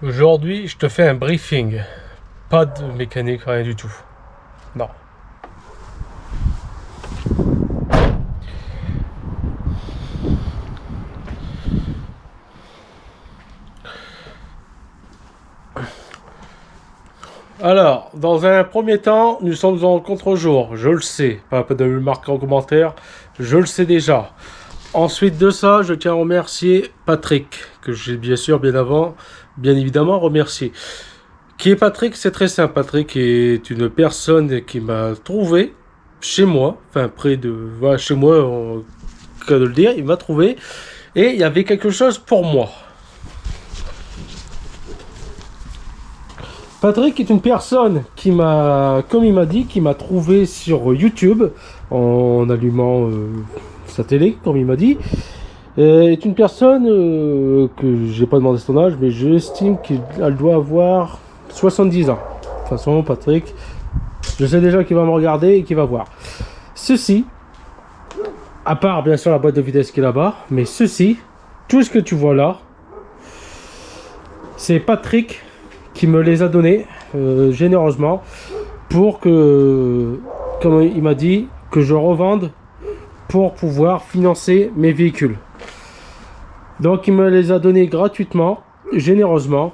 Aujourd'hui, je te fais un briefing. Pas de mécanique, rien du tout. Non. Alors, dans un premier temps, nous sommes en contre-jour. Je le sais. Pas de le marquer en commentaire. Je le sais déjà. Ensuite de ça, je tiens à remercier Patrick, que j'ai bien évidemment remercié. Qui est Patrick? C'est très simple. Patrick est une personne qui m'a trouvé chez moi, enfin près de voilà, chez moi, en cas de le dire, il m'a trouvé et il y avait quelque chose pour moi. Patrick est une personne qui m'a, comme il m'a dit, qui m'a trouvé sur YouTube en allumant sa télé, comme il m'a dit. Est une personne que j'ai pas demandé son âge, mais j'estime qu'elle doit avoir 70 ans. De toute façon, Patrick, je sais déjà qu'il va me regarder et qu'il va voir. Ceci, à part bien sûr la boîte de vitesse qui est là-bas, mais ceci, tout ce que tu vois là, c'est Patrick qui me les a donnés généreusement pour que, comme il m'a dit, que je revende pour pouvoir financer mes véhicules. Donc il me les a donnés gratuitement, généreusement,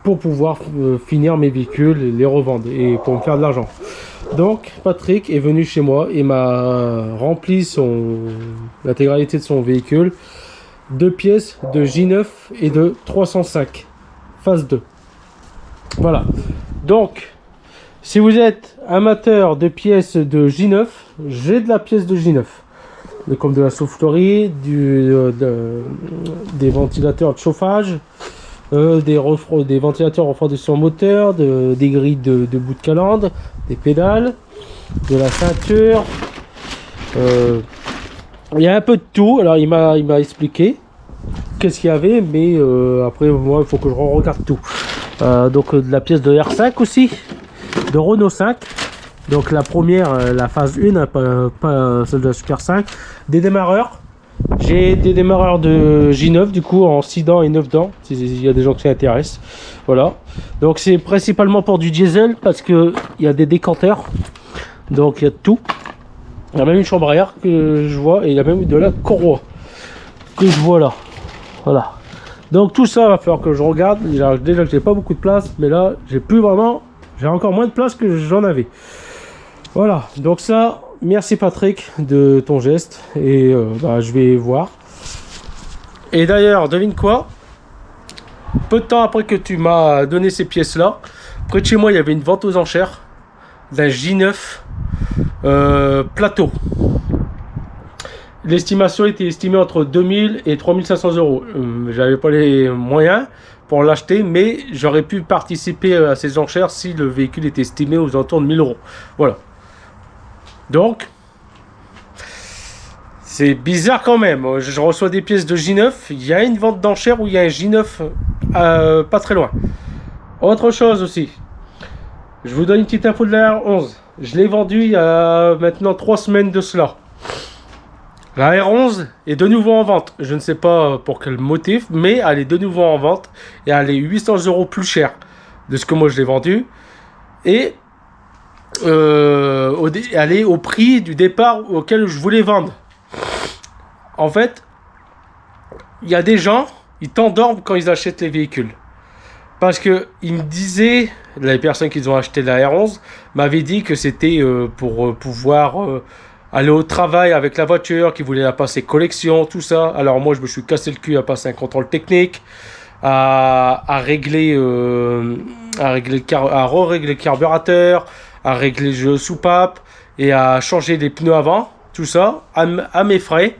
pour pouvoir finir mes véhicules, les revendre et pour me faire de l'argent. Donc Patrick est venu chez moi et m'a rempli l'intégralité de son véhicule, 2 pièces de J9 et de 305 phase 2. Voilà. Donc si vous êtes amateur de pièces de J9, j'ai de la pièce de J9. Comme de la soufflerie, des ventilateurs de chauffage, des ventilateurs refroidissant moteur, des grilles de bout de calandre, des pédales, de la ceinture. Il y a un peu de tout. Alors il m'a expliqué qu'est-ce qu'il y avait, mais après moi il faut que je regarde tout. Donc de la pièce de R5 aussi, de Renault 5. Donc la première, la phase 1, pas celle de la Super 5. Des démarreurs. J'ai des démarreurs de J9 du coup en 6 dents et 9 dents. S'il y a des gens qui s'intéressent. Voilà. Donc c'est principalement pour du diesel parce que il y a des décanteurs. Donc il y a de tout. Il y a même une chambre à air que je vois et il y a même de la courroie que je vois là. Voilà. Donc tout ça va falloir que je regarde. Déjà que j'ai pas beaucoup de place, mais là j'ai encore moins de place que j'en avais. Voilà, donc ça, merci Patrick de ton geste et je vais voir. Et d'ailleurs, devine quoi? Peu de temps après que tu m'as donné ces pièces-là, près de chez moi, il y avait une vente aux enchères d'un J9 plateau. L'estimation était estimée entre 2000 et 3500 euros. J'avais pas les moyens pour l'acheter, mais j'aurais pu participer à ces enchères si le véhicule était estimé aux alentours de 1000 euros. Voilà. Donc, c'est bizarre quand même. Je reçois des pièces de J9. Il y a une vente d'enchères où il y a un J9 pas très loin. Autre chose aussi. Je vous donne une petite info de la R11. Je l'ai vendu il y a maintenant 3 semaines de cela. La R11 est de nouveau en vente. Je ne sais pas pour quel motif, mais elle est de nouveau en vente. Et elle est 800 euros plus chère de ce que moi je l'ai vendu. Et elle est au prix du départ auquel je voulais vendre. En fait, il y a des gens, ils t'endorment quand ils achètent les véhicules. Parce que ils me disaient, les personnes qui ont acheté la R11 m'avaient dit que c'était pour pouvoir aller au travail avec la voiture, qu'ils voulaient la passer collection, tout ça. Alors moi, je me suis cassé le cul à passer un contrôle technique, à re-régler le carburateur, à régler le jeu soupape et à changer les pneus avant, tout ça, à mes frais,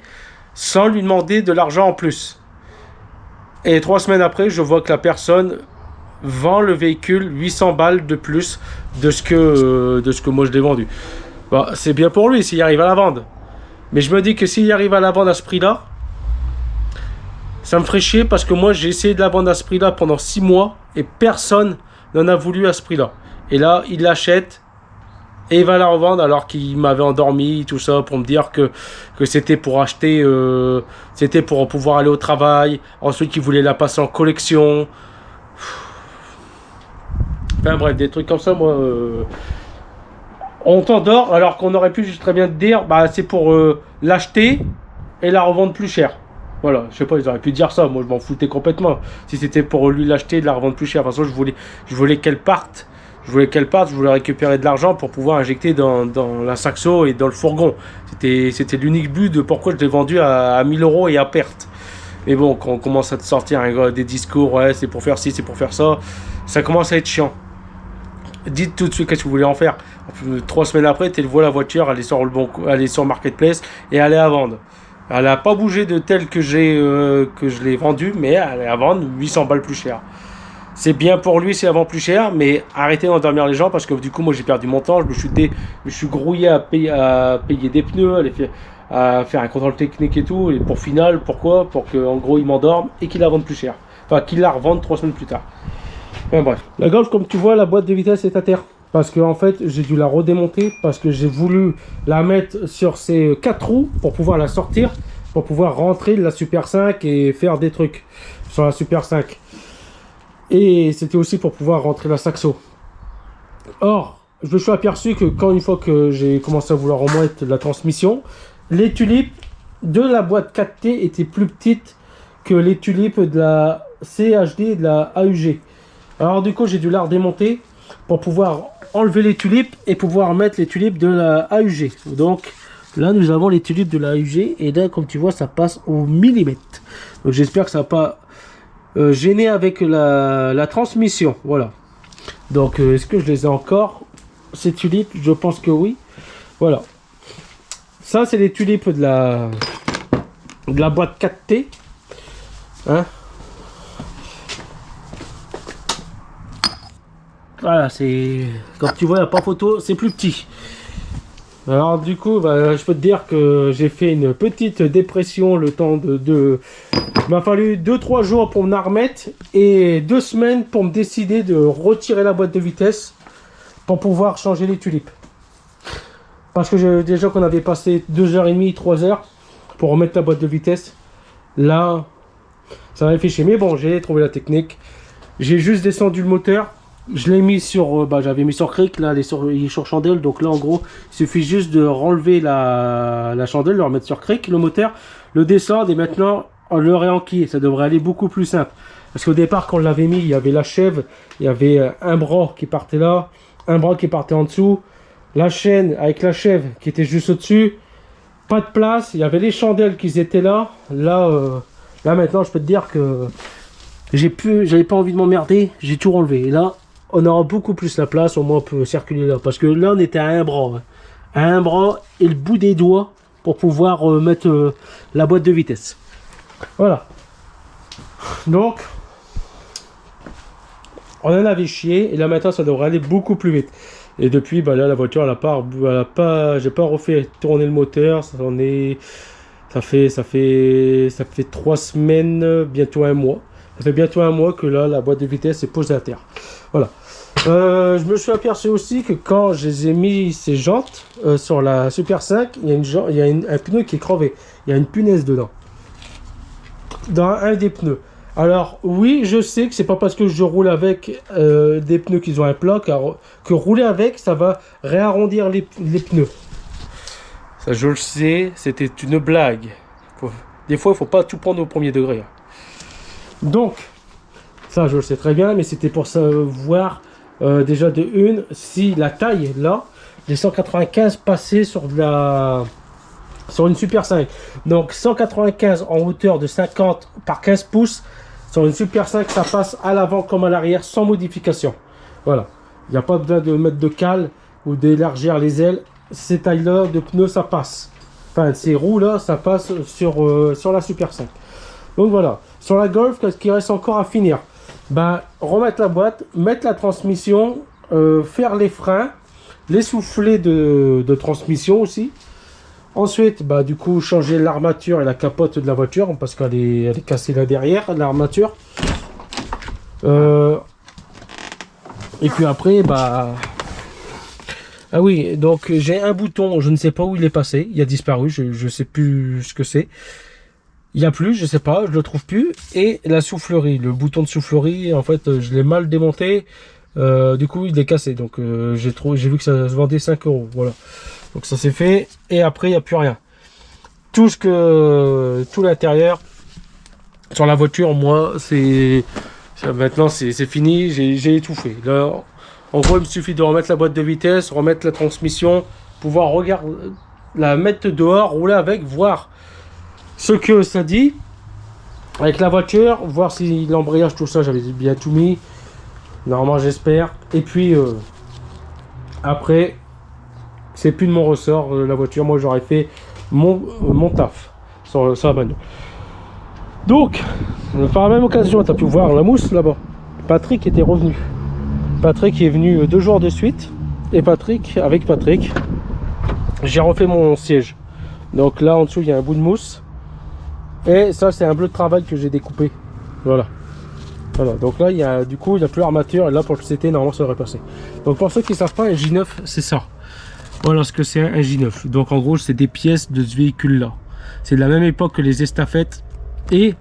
sans lui demander de l'argent en plus. Et 3 semaines après, je vois que la personne vend le véhicule 800 balles de plus de ce que moi je l'ai vendu. Bah, c'est bien pour lui s'il arrive à la vendre. Mais je me dis que s'il arrive à la vendre à ce prix-là, ça me ferait chier parce que moi j'ai essayé de la vendre à ce prix-là pendant 6 mois et personne n'en a voulu à ce prix-là. Et là, il l'achète et il va la revendre alors qu'il m'avait endormi, tout ça, pour me dire que c'était pour acheter, c'était pour pouvoir aller au travail. Ensuite, il voulait la passer en collection. Enfin bref, des trucs comme ça, moi, on t'endort alors qu'on aurait pu juste très bien te dire, bah c'est pour l'acheter et la revendre plus cher. Voilà, je sais pas, ils auraient pu dire ça, moi je m'en foutais complètement. Si c'était pour lui l'acheter et de la revendre plus cher, de toute façon je voulais qu'elle parte. Je voulais récupérer de l'argent pour pouvoir injecter dans la Saxo et dans le fourgon. C'était l'unique but de pourquoi je l'ai vendu à 1000 € et à perte. Mais bon, quand on commence à te sortir des discours, ouais, c'est pour faire ci, c'est pour faire ça, ça commence à être chiant. Dites tout de suite qu'est-ce que vous voulez en faire. 3 semaines après, tu vois la voiture, elle est sur Marketplace et elle est à vendre. Elle n'a pas bougé de tel que je l'ai vendue, mais elle est à vendre 800 balles plus cher. C'est bien pour lui, c'est à vendre plus cher, mais arrêtez d'endormir les gens parce que du coup, moi j'ai perdu mon temps, je me suis grouillé à payer des pneus, à faire un contrôle technique et tout. Et pour final, pourquoi? Pour qu'en gros ils m'endorment et qu'ils la vendent plus cher. Enfin, qu'ils la revendent 3 semaines plus tard. Enfin bref. La Golf, comme tu vois, la boîte de vitesse est à terre. Parce que en fait, j'ai dû la redémonter parce que j'ai voulu la mettre sur ces 4 roues pour pouvoir la sortir, pour pouvoir rentrer la Super 5 et faire des trucs sur la Super 5. Et c'était aussi pour pouvoir rentrer la Saxo. Or, je me suis aperçu que une fois que j'ai commencé à vouloir remettre la transmission, les tulipes de la boîte 4T étaient plus petites que les tulipes de la CHD et de la AUG. Alors du coup, j'ai dû la redémonter pour pouvoir enlever les tulipes et pouvoir mettre les tulipes de la AUG. Donc là, nous avons les tulipes de la AUG et là, comme tu vois, ça passe au millimètre. Donc j'espère que ça n'a pas gêné avec la transmission. Voilà. Donc est-ce que je les ai encore, ces tulipes? Je pense que oui. Voilà. Ça, c'est les tulipes de la boîte 4T. Hein? Voilà, c'est... Comme tu vois, il n'y a pas photo, c'est plus petit. Alors du coup, bah, je peux te dire que j'ai fait une petite dépression le temps de... Il m'a fallu 2-3 jours pour me remettre et 2 semaines pour me décider de retirer la boîte de vitesse pour pouvoir changer les tulipes. Parce que déjà qu'on avait passé 2h30, 3h pour remettre la boîte de vitesse. Là, ça m'avait fait chier. Mais bon, j'ai trouvé la technique. J'ai juste descendu le moteur. Je l'ai mis sur... j'avais mis sur cric, là, il est sur chandelle. Donc là, en gros, il suffit juste de renlever la chandelle, le remettre sur cric, le moteur, le descendre et maintenant, on le réenquille. Ça devrait aller beaucoup plus simple. Parce qu'au départ, quand on l'avait mis, il y avait la chèvre, il y avait un bras qui partait là, un bras qui partait en dessous, la chaîne avec la chèvre qui était juste au-dessus, pas de place, il y avait les chandelles qui étaient là. Là maintenant, je peux te dire que j'avais pas envie de m'emmerder, j'ai tout renlevé. Et là, on aura beaucoup plus la place, au moins on peut circuler là. Parce que là, on était à un bras. Hein. À un bras et le bout des doigts pour pouvoir mettre la boîte de vitesse. Voilà. Donc, on en avait chié et là maintenant, ça devrait aller beaucoup plus vite. Et depuis, bah là, la voiture, j'ai pas refait tourner le moteur. Ça fait 3 semaines, bientôt un mois. Ça fait bientôt un mois que là, la boîte de vitesse est posée à terre. Voilà. Je me suis aperçu aussi que quand je les ai mis ces jantes sur la Super 5, il y a un pneu qui est crevé. Il y a une punaise dedans. Dans un des pneus. Alors oui, je sais que c'est pas parce que je roule avec des pneus qui ont un plat que rouler avec, ça va réarrondir les pneus. Ça, je le sais, c'était une blague. Des fois, il faut pas tout prendre au premier degré. Donc, ça, je le sais très bien, mais c'était pour savoir déjà de une, si la taille, là, les 195 passaient sur une Super 5. Donc, 195 en hauteur de 50 par 15 pouces, sur une Super 5, ça passe à l'avant comme à l'arrière, sans modification. Voilà. Il n'y a pas besoin de mettre de cale ou d'élargir les ailes. Ces tailles-là de pneus, ça passe. Enfin, ces roues-là, ça passe sur la Super 5. Donc voilà. Sur la Golf, qu'est-ce qu'il reste encore à finir? Remettre la boîte, mettre la transmission, faire les freins, les soufflets de transmission aussi. Ensuite, du coup, changer l'armature et la capote de la voiture parce qu'elle est cassée là derrière, l'armature. Et puis après, ah oui, donc j'ai un bouton, je ne sais pas où il est passé, il a disparu, je sais plus ce que c'est. Il n'y a plus, je sais pas, je le trouve plus. Et la soufflerie, le bouton de soufflerie, en fait, je l'ai mal démonté. Du coup, il est cassé. Donc, j'ai vu que ça se vendait 5 euros. Voilà. Donc, ça s'est fait. Et après, il n'y a plus rien. Tout l'intérieur sur la voiture, moi, maintenant, c'est fini. J'ai étouffé. Là, en gros, il me suffit de remettre la boîte de vitesse, remettre la transmission, pouvoir regarder, la mettre dehors, rouler avec, voir ce que ça dit avec la voiture, voir si l'embrayage, tout ça, j'avais bien tout mis. Normalement, j'espère. Et puis, après, c'est plus de mon ressort, la voiture. Moi, j'aurais fait mon taf sur la bagnole. Donc, par la même occasion, tu as pu voir la mousse là-bas. Patrick était revenu. Patrick est venu 2 jours de suite. Et avec Patrick, j'ai refait mon siège. Donc là, en dessous, il y a un bout de mousse. Et ça, c'est un bleu de travail que j'ai découpé. Voilà. Voilà. Donc là, du coup, il n'y a plus l'armature. Et là, pour le CT, normalement, ça aurait passé. Donc pour ceux qui ne savent pas, un J9, c'est ça. Voilà ce que c'est un J9. Donc en gros, c'est des pièces de ce véhicule-là. C'est de la même époque que les estafettes et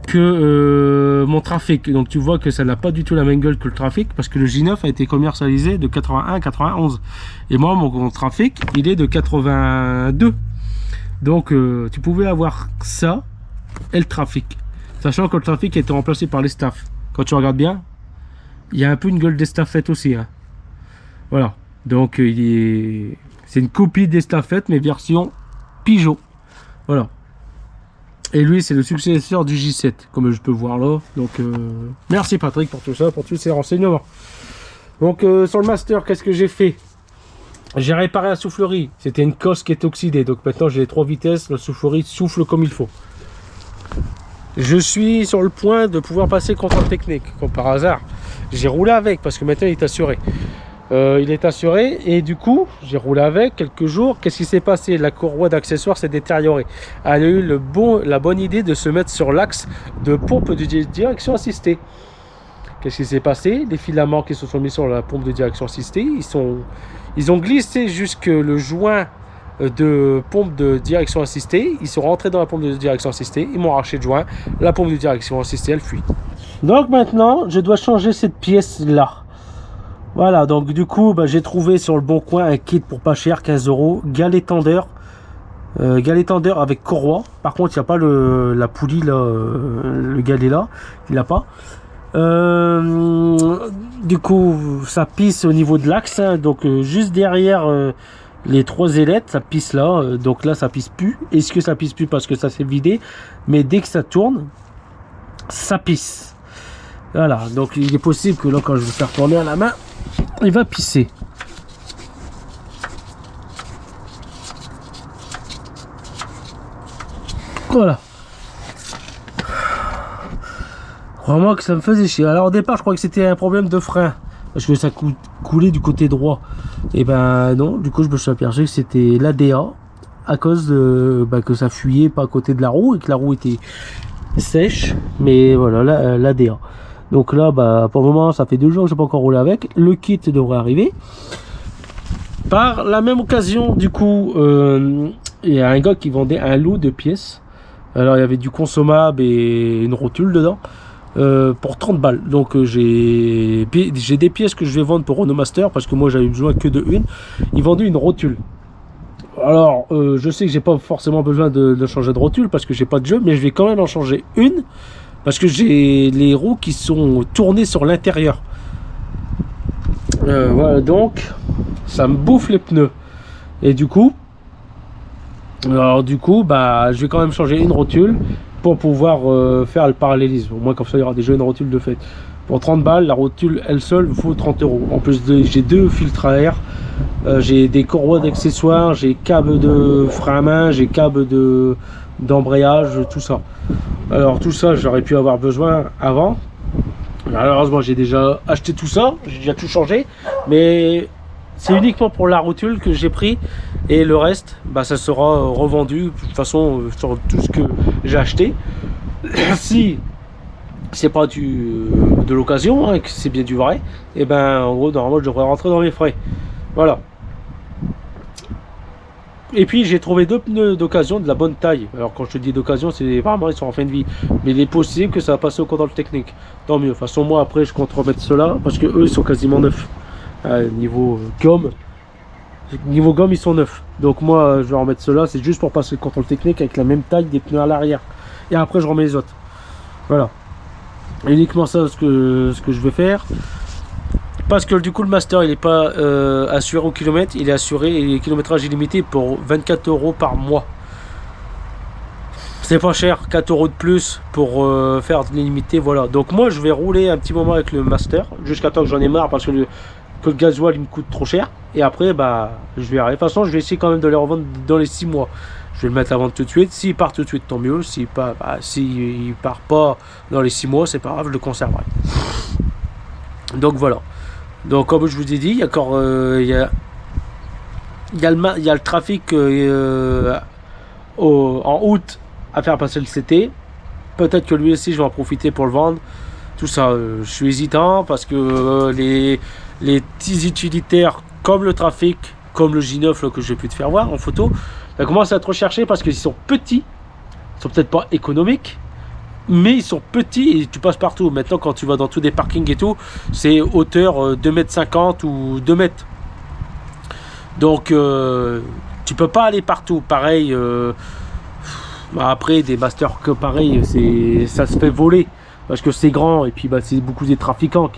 que mon Trafic. Donc tu vois que ça n'a pas du tout la même gueule que le Trafic, parce que le J9 a été commercialisé de 81 à 91. Et moi, mon Trafic, il est de 82. Donc tu pouvais avoir ça et le Trafic. Sachant que le Trafic a été remplacé par l'Estaf. Quand tu regardes bien, il y a un peu une gueule d'estafette aussi. Hein. Voilà. Donc c'est une copie d'estafette, mais version Peugeot. Voilà. Et lui, c'est le successeur du J7, comme je peux voir là. Donc, merci Patrick pour tout ça, pour tous ces renseignements. Donc, sur le Master, qu'est-ce que j'ai fait? J'ai réparé la soufflerie. C'était une cosse qui est oxydée. Donc maintenant, j'ai les 3 vitesses. La soufflerie souffle comme il faut. Je suis sur le point de pouvoir passer le contrôle technique, comme par hasard. J'ai roulé avec, parce que maintenant, il est assuré. Il est assuré et du coup j'ai roulé avec quelques jours. Qu'est-ce qui s'est passé? La courroie d'accessoires s'est détériorée. Elle a eu la bonne idée de se mettre sur l'axe de pompe de direction assistée. Qu'est-ce qui s'est passé? Les filaments qui se sont mis sur la pompe de direction assistée, ils ont glissé jusque le joint de pompe de direction assistée. Ils sont rentrés dans la pompe de direction assistée, ils m'ont arraché le joint. La pompe de direction assistée, elle fuit. Donc maintenant je dois changer cette pièce là. Voilà, donc du coup, j'ai trouvé sur le bon coin un kit pour pas cher, 15 euros, galet tendeur avec courroie. Par contre, il n'y a pas la poulie là, le galet là, il n'a pas. Du coup, ça pisse au niveau de l'axe, hein, donc juste derrière les 3 ailettes, ça pisse là. Donc là, ça pisse plus. Est-ce que ça pisse plus parce que ça s'est vidé? Mais dès que ça tourne, ça pisse. Voilà, donc il est possible que là, quand je vais faire tourner à la main, il va pisser. Voilà. Vraiment que ça me faisait chier. Alors au départ, je croyais que c'était un problème de frein, parce que ça coulait du côté droit. Et ben non, du coup je me suis aperçu que c'était l'ADA, à cause de que ça fuyait pas à côté de la roue et que la roue était sèche. Mais voilà, l'ADA. Donc là, pour le moment, ça fait 2 jours que je n'ai pas encore roulé avec. Le kit devrait arriver. Par la même occasion, du coup, il y a un gars qui vendait un lot de pièces. Alors, il y avait du consommable et une rotule dedans pour 30 balles. Donc, j'ai des pièces que je vais vendre pour Renault Master parce que moi, j'avais besoin que de une. Ils vendaient une rotule. Alors, je sais que j'ai pas forcément besoin de changer de rotule parce que j'ai pas de jeu, mais je vais quand même en changer une. Parce que j'ai les roues qui sont tournées sur l'intérieur. Voilà, donc ça me bouffe les pneus. Et du coup, je vais quand même changer une rotule pour pouvoir faire le parallélisme. Au moins comme ça, il y aura déjà une rotule de fait. Pour 30 balles, la rotule elle seule vaut 30 euros. En plus, j'ai 2 filtres à air, j'ai des courroies d'accessoires, j'ai câble de frein à main, j'ai câble d'embrayage, tout ça. Alors tout ça, j'aurais pu avoir besoin avant. Malheureusement, j'ai déjà acheté tout ça, j'ai déjà tout changé, mais c'est uniquement pour la rotule que j'ai pris et le reste, ça sera revendu de toute façon sur tout ce que j'ai acheté. Si c'est pas de l'occasion, hein, que c'est bien du vrai, et en gros normalement je devrais rentrer dans mes frais. Voilà. Et puis j'ai trouvé 2 pneus d'occasion de la bonne taille. Alors quand je te dis d'occasion, c'est vraiment ils sont en fin de vie. Mais il est possible que ça va passer au contrôle technique. Tant mieux. De toute façon moi après je compte remettre ceux-là parce que eux ils sont quasiment neufs. Niveau gomme. Niveau gomme ils sont neufs. Donc moi je vais remettre ceux-là. C'est juste pour passer le contrôle technique avec la même taille des pneus à l'arrière. Et après je remets les autres. Voilà. Uniquement ça ce que je vais faire. Parce que du coup le master il n'est pas assuré au kilomètre, il est assuré et le kilométrage illimité pour 24 € par mois. C'est pas cher, 4 € de plus pour faire de l'illimité, voilà. Donc moi je vais rouler un petit moment avec le master jusqu'à temps que j'en ai marre parce que le gasoil il me coûte trop cher. Et après bah je verrai. De toute façon je vais essayer quand même de les revendre dans les 6 mois. Je vais le mettre à vendre tout de suite. S'il part tout de suite tant mieux. S'il part pas dans les 6 mois c'est pas grave, je le conserverai. Donc voilà. Donc comme je vous ai dit, il y a encore il y a le trafic en août à faire passer le CT. Peut-être que lui aussi je vais en profiter pour le vendre. Tout ça, je suis hésitant parce que les petits utilitaires comme le trafic, comme le J9 là, que j'ai pu te faire voir en photo, ça commence à être recherché parce qu'ils sont petits, ils sont peut-être pas économiques. Mais ils sont petits et tu passes partout. Maintenant quand tu vas dans tous des parkings et tout, c'est hauteur 2,50 m ou 2 mètres. Donc tu peux pas aller partout. Pareil, après des masters que pareil, ça se fait voler. Parce que c'est grand et puis bah, c'est beaucoup des trafiquants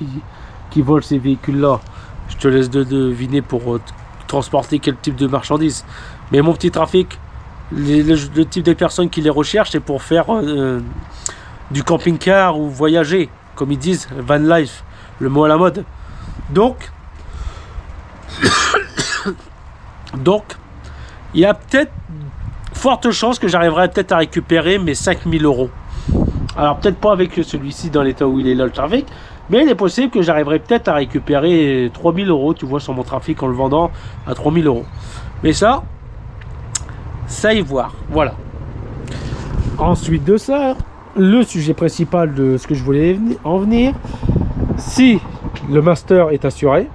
qui volent ces véhicules là. Je te laisse deviner pour transporter quel type de marchandises. Mais mon petit trafic, le type de personnes qui les recherchent, c'est pour faire... du camping-car ou voyager, comme ils disent, van life, le mot à la mode. Donc, il y a peut-être forte chance que j'arriverai peut-être à récupérer mes 5000 €. Alors peut-être pas avec celui-ci dans l'état où il est là le trafic, mais il est possible que j'arriverai peut-être à récupérer 3000 €, tu vois, sur mon trafic en le vendant à 3000 €. Mais ça y voir, voilà. Ensuite de ça, le sujet principal de ce que je voulais en venir, si le master est assuré,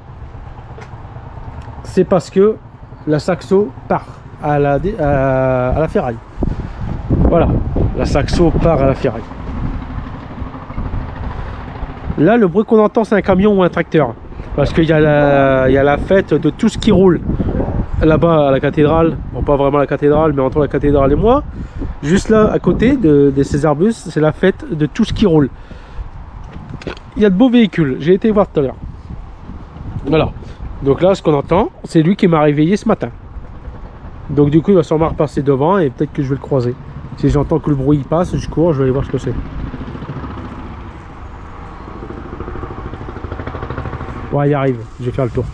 c'est parce que la Saxo part à la ferraille. Voilà, la Saxo part à la ferraille. Là, le bruit qu'on entend, c'est un camion ou un tracteur. Parce qu'il y a la fête de tout ce qui roule. Là-bas, à la cathédrale, bon, pas vraiment la cathédrale, mais entre la cathédrale et moi, juste là, à côté de ces arbustes, c'est la fête de tout ce qui roule. Il y a de beaux véhicules, j'ai été voir tout à l'heure. Voilà. Donc là, ce qu'on entend, c'est lui qui m'a réveillé ce matin. Donc du coup, il va sûrement repasser devant et peut-être que je vais le croiser. Si j'entends que le bruit passe, je cours, je vais aller voir ce que c'est. Ouais, il arrive, je vais faire le tour.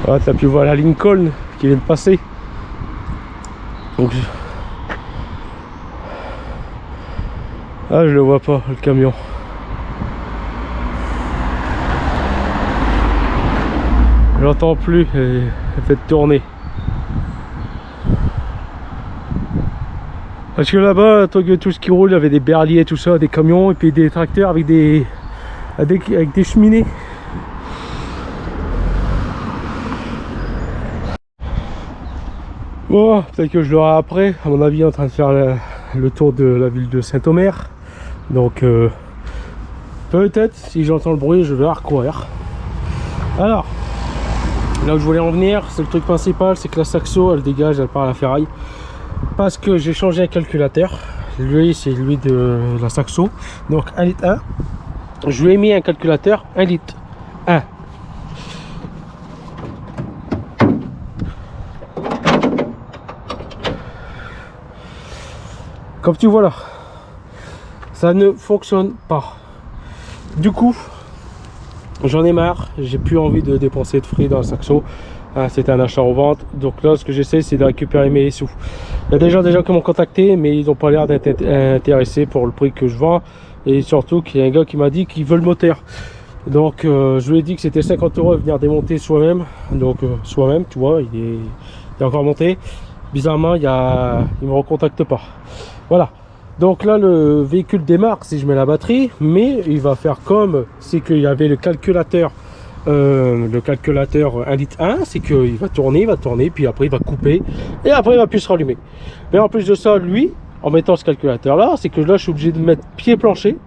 Ah, tu as pu voir la Lincoln qui vient de passer. Donc, ah, je le vois pas, le camion. Je l'entends plus, elle fait tourner. Parce que là-bas, tout ce qui roule, il y avait des berliers, tout ça, des camions, et puis des tracteurs avec des cheminées. Bon, peut-être que je l'aurai après. À mon avis, en train de faire le tour de la ville de Saint-Omer. Donc, peut-être, si j'entends le bruit, je vais recourir. Alors, là où je voulais en venir, c'est le truc principal, c'est que la Saxo, elle dégage, elle part à la ferraille. Parce que j'ai changé un calculateur. Lui, c'est lui de la Saxo. Donc, 1,1 litre. Je lui ai mis un calculateur 1,1 litre. Comme tu vois là, ça ne fonctionne pas. Du coup, j'en ai marre. J'ai plus envie de dépenser de frais dans la Saxo. C'était un achat en vente. Donc là, ce que j'essaie, c'est de récupérer mes sous. Il y a des gens déjà qui m'ont contacté, mais ils n'ont pas l'air d'être intéressés pour le prix que je vends. Et surtout qu'il y a un gars qui m'a dit qu'il veut le moteur. Donc je lui ai dit que c'était 50 € à venir démonter soi-même. Donc soi-même, tu vois, il est encore monté. Bizarrement, il me recontacte pas. Voilà. Donc là, le véhicule démarre si je mets la batterie, mais il va faire comme c'est qu'il y avait le calculateur 1 litre 1, c'est qu'il va tourner, puis après il va couper, et après il va plus se rallumer. Mais en plus de ça, lui, en mettant ce calculateur là, c'est que là je suis obligé de mettre pied plancher,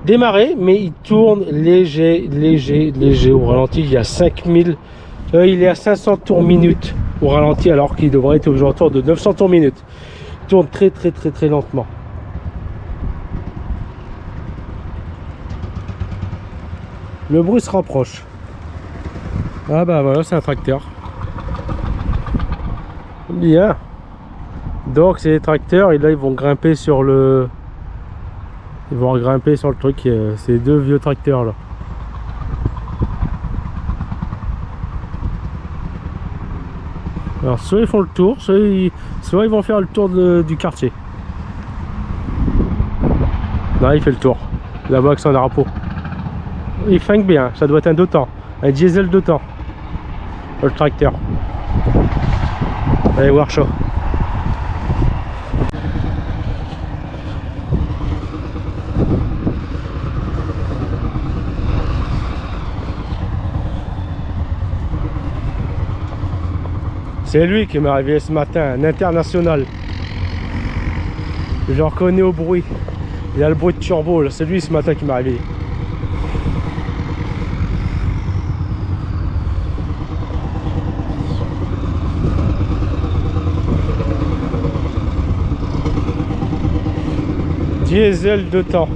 démarrer, mais il tourne léger au ralenti. Il y a 5000, il est à 500 tours minute au ralenti, alors qu'il devrait être autour de 900 tours minute. Il tourne très lentement. Le bruit se rapproche. Ah bah voilà, c'est un tracteur. Bien. Donc c'est des tracteurs, et là ils vont grimper sur le... Ils vont grimper sur le truc. C'est deux vieux tracteurs là. Alors soit ils font le tour, soit ils vont faire le tour du quartier. Là il fait le tour. Là-bas que c'est un drapeau. Il flingue bien, ça doit être un 2 temps. Un diesel 2 temps. Le tracteur. Allez voir chaud. C'est lui qui m'est arrivé ce matin, un international. Je le reconnais au bruit. Il a le bruit de turbo, là. C'est lui ce matin qui m'est arrivé. Diesel 2 temps.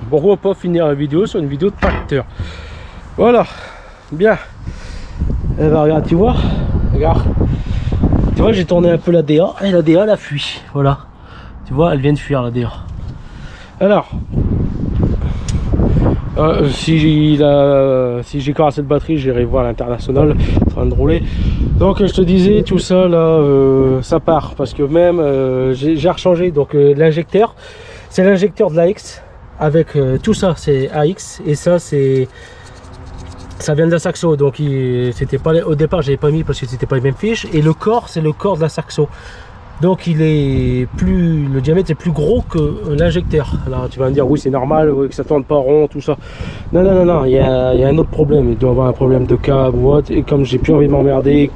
Pourquoi pas finir la vidéo sur une vidéo de tracteur. Voilà, bien. Et ben, regarde, tu vois, regarde. Tu vois, j'ai tourné un peu la DA et la DA elle a fui. Voilà, tu vois, elle vient de fuir la DA. Alors, si j'ai cassé de batterie, j'irai voir l'international en train de rouler. Donc je te disais, tout ça là, ça part parce que même j'ai rechangé. Donc l'injecteur, c'est l'injecteur de l'AX avec tout ça, c'est AX et ça c'est. Ça vient de la Saxo, donc c'était pas au départ, j'avais pas mis parce que c'était pas les mêmes fiches. Et le corps, c'est le corps de la Saxo, donc il est plus, le diamètre est plus gros que l'injecteur. Là, tu vas me dire oui, c'est normal, oui, que ça tourne pas rond, tout ça. Non, non, non, non, il y a un autre problème. Il doit avoir un problème de câble ou autre. Et comme j'ai plus envie de m'emmerder,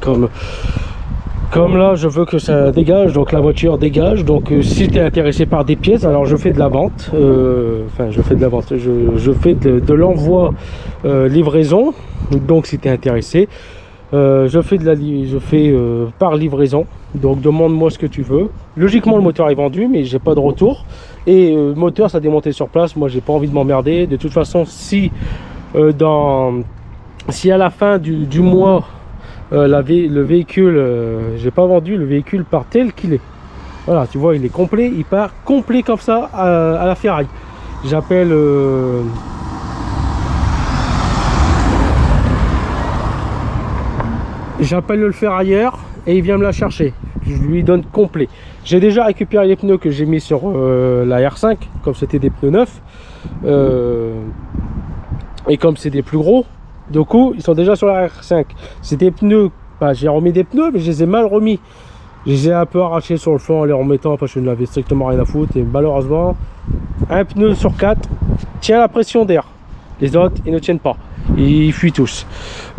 comme là, je veux que ça dégage, donc la voiture dégage. Donc si tu es intéressé par des pièces, alors je fais de la vente. Enfin, je fais de la vente. Je fais de l'envoi livraison. Donc si tu es intéressé, je fais par livraison. Donc demande-moi ce que tu veux. Logiquement, le moteur est vendu, mais j'ai pas de retour. Et le moteur, ça démonté sur place. Moi, j'ai pas envie de m'emmerder. De toute façon, si à la fin du mois le véhicule, j'ai pas vendu, le véhicule part tel qu'il est. Voilà, tu vois, il est complet, il part complet comme ça à la ferraille. J'appelle le ferrailleur et il vient me la chercher. Je lui donne complet. J'ai déjà récupéré les pneus que j'ai mis sur la R5, comme c'était des pneus neufs, et comme c'est des plus gros. Du coup, ils sont déjà sur la R5. C'est des pneus, bah, j'ai remis des pneus, mais je les ai mal remis. Je les ai un peu arrachés sur le flanc en les remettant parce que je n'avais strictement rien à foutre. Et malheureusement, un pneu sur 4 tient la pression d'air. Les autres, ils ne tiennent pas. Ils fuient tous.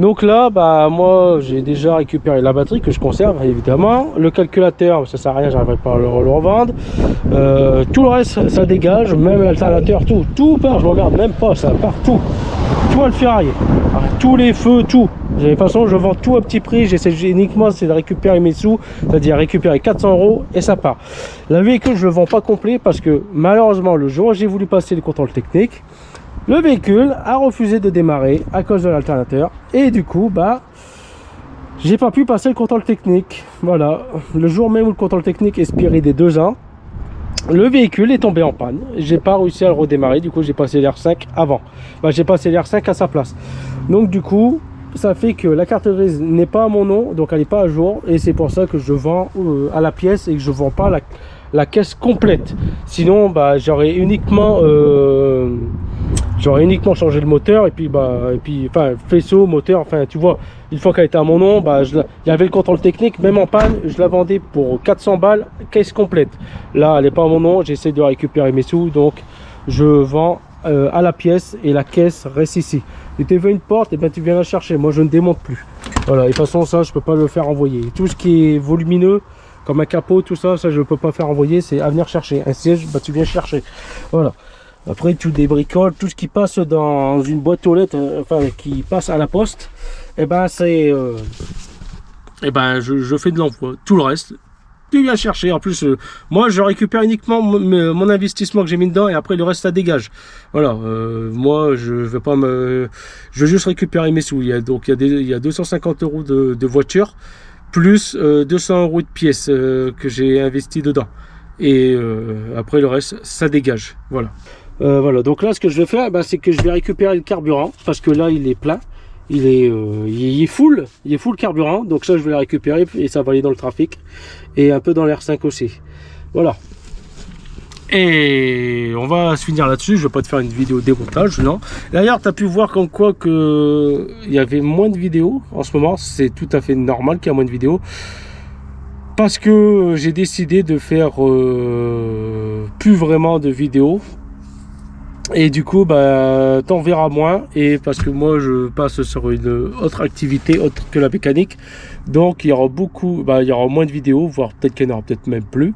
Donc là, bah, moi, j'ai déjà récupéré la batterie que je conserve, évidemment. Le calculateur, ça sert à rien, j'arriverai pas à le revendre. Tout le reste, ça dégage. Même l'alternateur, tout part. Je regarde même pas, ça part tout. Tout à le ferrailler. Tous les feux, tout. De toute façon, je vends tout à petit prix. J'essaie uniquement de récupérer mes sous, c'est-à-dire récupérer 400 € et ça part. Le véhicule, je le vends pas complet parce que malheureusement, le jour où j'ai voulu passer le contrôle technique, le véhicule a refusé de démarrer à cause de l'alternateur et du coup, bah, j'ai pas pu passer le contrôle technique. Voilà, le jour même où le contrôle technique expirait des 2 ans, le véhicule est tombé en panne. J'ai pas réussi à le redémarrer. Du coup, j'ai passé l'R5 avant. Bah, j'ai passé l'R5 à sa place. Donc, du coup, ça fait que la carte grise n'est pas à mon nom, donc elle n'est pas à jour. Et c'est pour ça que je vends à la pièce et que je vends pas la caisse complète. Sinon, bah, j'aurais uniquement changé le moteur et puis enfin faisceau, moteur, enfin tu vois, une fois qu'elle était à mon nom, bah, il y avait le contrôle technique, même en panne, je la vendais pour 400 balles, caisse complète. Là, elle n'est pas à mon nom, j'essaie de récupérer mes sous, donc je vends à la pièce et la caisse reste ici. Et tu veux une porte, et ben tu viens la chercher, moi je ne démonte plus. Voilà, et de toute façon ça je peux pas le faire envoyer. Tout ce qui est volumineux, comme un capot, tout ça, je peux pas faire envoyer, c'est à venir chercher. Un siège, bah tu viens chercher. Voilà. Après, tu débricoles, tout ce qui passe dans une boîte aux lettres, enfin qui passe à la poste, et ben c'est, je fais de l'envoi. Tout le reste, tu viens chercher. En plus, moi, je récupère uniquement mon investissement que j'ai mis dedans, et après le reste, ça dégage. Voilà. Moi, je vais pas je veux juste récupérer mes sous. Il y a 250 € de voiture, plus 200 € de pièces que j'ai investi dedans. Et après le reste, ça dégage. Voilà. Voilà, donc là ce que je vais faire, bah, c'est que je vais récupérer le carburant parce que là il est plein, il est full carburant, donc ça je vais le récupérer et ça va aller dans le trafic et un peu dans l'R5 aussi. Voilà. Et on va se finir là-dessus, je vais pas te faire une vidéo démontage, non. D'ailleurs, tu as pu voir comme quoi que il y avait moins de vidéos en ce moment, c'est tout à fait normal qu'il y ait moins de vidéos. Parce que j'ai décidé de faire plus vraiment de vidéos. Et du coup, bah, t'en verras moins. Et parce que moi, je passe sur une autre activité autre que la mécanique. Donc, il y aura il y aura moins de vidéos, voire peut-être qu'il n'y en aura peut-être même plus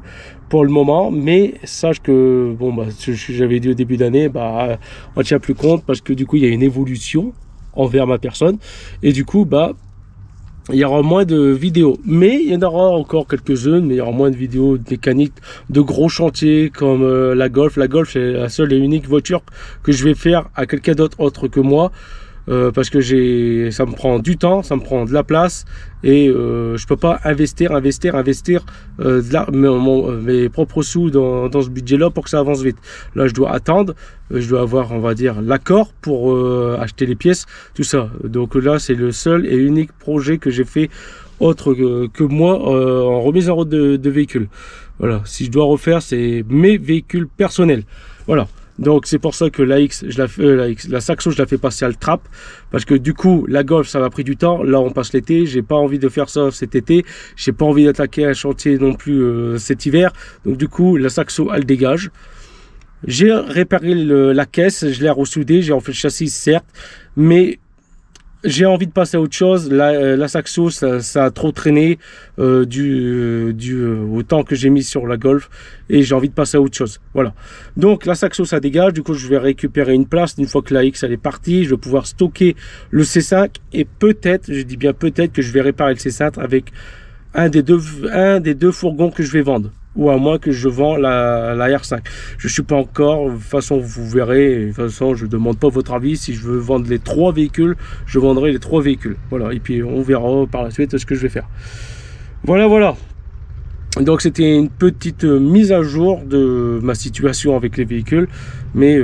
pour le moment. Mais sache que, bon, bah, j'avais dit au début d'année, bah, on ne tient plus compte parce que du coup, il y a une évolution envers ma personne. Et du coup, bah, il y aura moins de vidéos, mais il y en aura encore quelques-unes, mais il y aura moins de vidéos de mécanique, de gros chantiers comme la Golf. La Golf, c'est la seule et unique voiture que je vais faire à quelqu'un d'autre autre que moi. Parce que ça me prend du temps, ça me prend de la place et je peux pas investir mes propres sous dans ce budget-là pour que ça avance vite. Là, je dois attendre, je dois avoir, on va dire, l'accord pour acheter les pièces, tout ça. Donc là, c'est le seul et unique projet que j'ai fait autre que moi en remise en route de véhicules. Voilà, si je dois refaire, c'est mes véhicules personnels. Voilà. Donc c'est pour ça que la Saxo je la fais passer à le trap, parce que du coup la Golf ça m'a pris du temps. Là on passe l'été, j'ai pas envie de faire ça cet été, j'ai pas envie d'attaquer un chantier non plus cet hiver, donc du coup la Saxo elle dégage. J'ai réparé la caisse, je l'ai ressoudée, j'ai refait le châssis certes, mais j'ai envie de passer à autre chose. La Saxo, ça a trop traîné au temps que j'ai mis sur la Golf et j'ai envie de passer à autre chose. Voilà. Donc la Saxo, ça dégage. Du coup, je vais récupérer une place. Une fois que la X elle est partie, je vais pouvoir stocker le C5 et peut-être, je dis bien peut-être, que je vais réparer le C5 avec un des deux fourgons que je vais vendre. Ou à moins que je vends la R5. Je ne suis pas encore, de toute façon vous verrez, de toute façon je ne demande pas votre avis, si je veux vendre les 3 véhicules, je vendrai les 3 véhicules. Voilà, et puis on verra par la suite ce que je vais faire. Voilà, voilà. Donc c'était une petite mise à jour de ma situation avec les véhicules, mais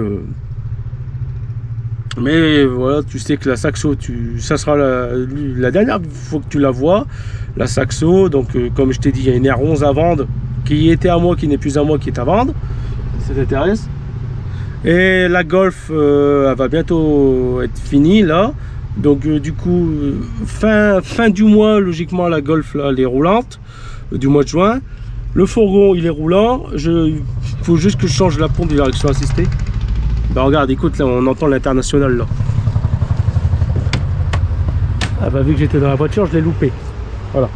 voilà, tu sais que la Saxo, ça sera la dernière fois que tu la vois, la Saxo. Donc comme je t'ai dit, il y a une R11 à vendre, qui était à moi, qui n'est plus à moi, qui est à vendre, si ça t'intéresse. Et la Golf, elle va bientôt être finie là. Donc du coup, fin du mois, logiquement la Golf là, elle est roulante, du mois de juin. Le fourgon il est roulant, il faut juste que je change la pompe de direction assistée. Bah regarde, écoute, là on entend l'international là. Ah bah vu que j'étais dans la voiture, je l'ai loupé. Voilà.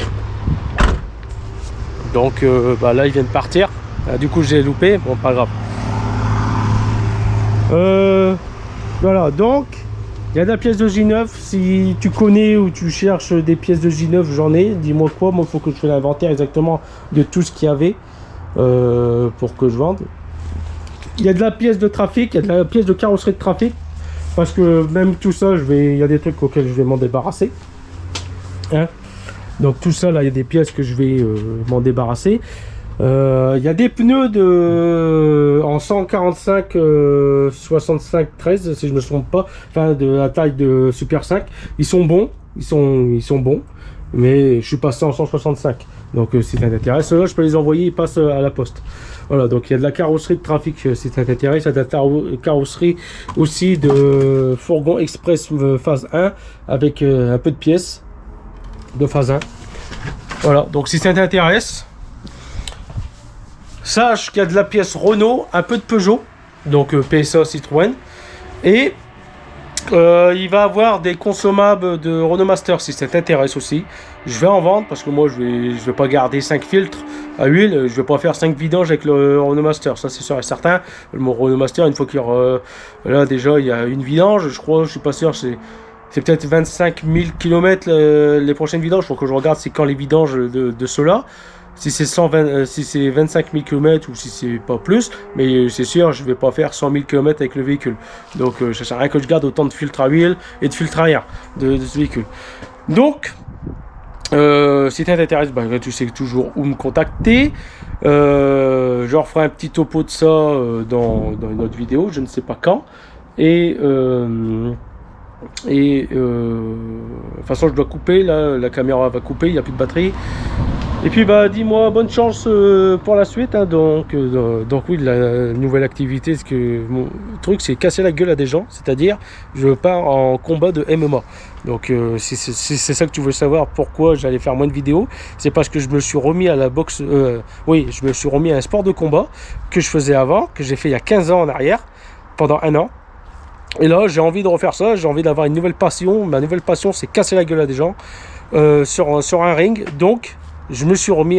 Donc bah là il vient de partir. Ah, du coup je l'ai loupé, bon pas grave. Voilà, donc il y a de la pièce de J9. Si tu connais ou tu cherches des pièces de J9, j'en ai. Dis-moi quoi, moi il faut que je fasse l'inventaire exactement de tout ce qu'il y avait pour que je vende. Il y a de la pièce de trafic, il y a de la pièce de carrosserie de trafic, parce que même tout ça, il y a des trucs auxquels je vais m'en débarrasser. Hein, donc tout ça, là, il y a des pièces que je vais m'en débarrasser. Il y a des pneus en 145 65 13, si je me trompe pas, enfin de la taille de Super 5. Ils sont bons, ils sont bons, mais je suis passé en 165. Donc si ça t'intéresse, là je peux les envoyer, ils passent à la poste. Voilà, donc il y a de la carrosserie de trafic si ça t'intéresse, il y a de la carrosserie aussi de fourgon express phase 1 avec un peu de pièces de phase 1. Voilà, donc si ça t'intéresse, sache qu'il y a de la pièce Renault, un peu de Peugeot, donc PSA Citroën, et il va avoir des consommables de Renault Master si ça t'intéresse aussi. Je vais en vendre parce que moi je vais pas garder 5 filtres à huile, je vais pas faire 5 vidanges avec le Renault Master, ça c'est sûr et certain. Mon Renault Master, une fois qu'il y aura, là déjà il y a une vidange, je crois, je suis pas sûr, c'est peut-être 25 000 km les prochaines vidanges. Il faut que je regarde c'est quand les vidanges de ceux-là. Si c'est 25 000 km ou si c'est pas plus, mais c'est sûr, je vais pas faire 100 000 km avec le véhicule. Donc ça sert à rien que je garde autant de filtres à huile et de filtres à air de ce véhicule. Donc, si tu t'intéresse, bah, tu sais toujours où me contacter. Je referai un petit topo de ça dans une autre vidéo, je ne sais pas quand. Et de toute façon, je dois couper, là, la caméra va couper, il n'y a plus de batterie. Et puis bah dis-moi bonne chance pour la suite, hein. Donc oui, la nouvelle activité, mon truc c'est casser la gueule à des gens, c'est-à-dire je pars en combat de MMA. Donc si c'est ça que tu veux savoir pourquoi j'allais faire moins de vidéos, c'est parce que je me suis remis à la boxe, oui, je me suis remis à un sport de combat que je faisais avant, que j'ai fait il y a 15 ans en arrière, pendant 1 an. Et là j'ai envie de refaire ça, j'ai envie d'avoir une nouvelle passion. Ma nouvelle passion c'est casser la gueule à des gens sur un ring. Donc je me suis remis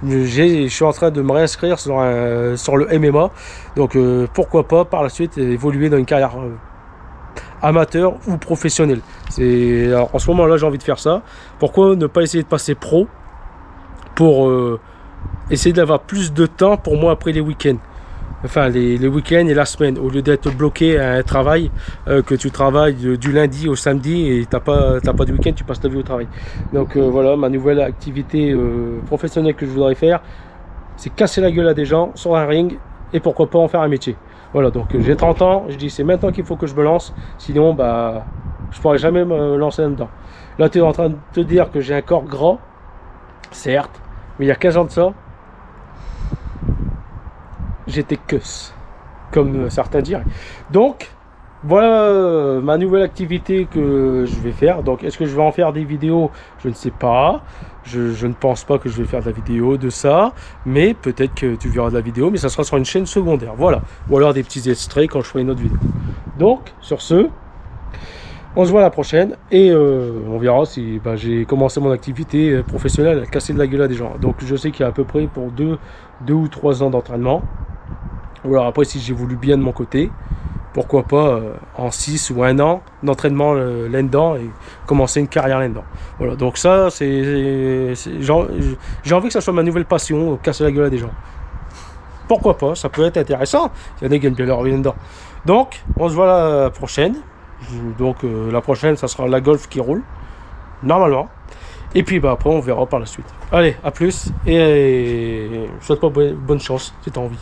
je suis en train de me réinscrire sur le MMA. Donc pourquoi pas par la suite évoluer dans une carrière amateur ou professionnel. En ce moment là j'ai envie de faire ça. Pourquoi ne pas essayer de passer pro pour essayer d'avoir plus de temps pour moi après les week-ends. Enfin les week-ends et la semaine, au lieu d'être bloqué à un travail, que tu travailles du lundi au samedi et t'as pas de week-end, tu passes ta vie au travail. Donc voilà, ma nouvelle activité professionnelle que je voudrais faire, c'est casser la gueule à des gens sur un ring et pourquoi pas en faire un métier. Voilà, donc j'ai 30 ans, je dis c'est maintenant qu'il faut que je me lance, sinon bah je pourrais jamais me lancer là-dedans. Là tu es en train de te dire que j'ai un corps gras, certes, mais il y a 15 ans de ça, j'étais queus, comme certains diraient. Donc voilà ma nouvelle activité que je vais faire. Donc est-ce que je vais en faire des vidéos? Je ne sais pas. Je ne pense pas que je vais faire de la vidéo de ça, mais peut-être que tu verras de la vidéo, mais ça sera sur une chaîne secondaire. Voilà. Ou alors des petits extraits quand je ferai une autre vidéo. Donc sur ce, on se voit à la prochaine et on verra si j'ai commencé mon activité professionnelle à casser de la gueule à des gens. Donc je sais qu'il y a à peu près pour 2 ou 3 ans d'entraînement. Ou alors après si j'ai voulu bien de mon côté, pourquoi pas en 6 ou 1 an d'entraînement là-dedans et commencer une carrière là-dedans. Voilà, donc ça j'ai envie que ça soit ma nouvelle passion, casser la gueule à des gens. Pourquoi pas, ça peut être intéressant. Il y en a qui aiment bien leur vie là-dedans. Donc on se voit la prochaine. Donc la prochaine ça sera la Golf qui roule, normalement. Et puis après on verra par la suite. Allez, à plus et je souhaite pas bonne chance si t'as envie.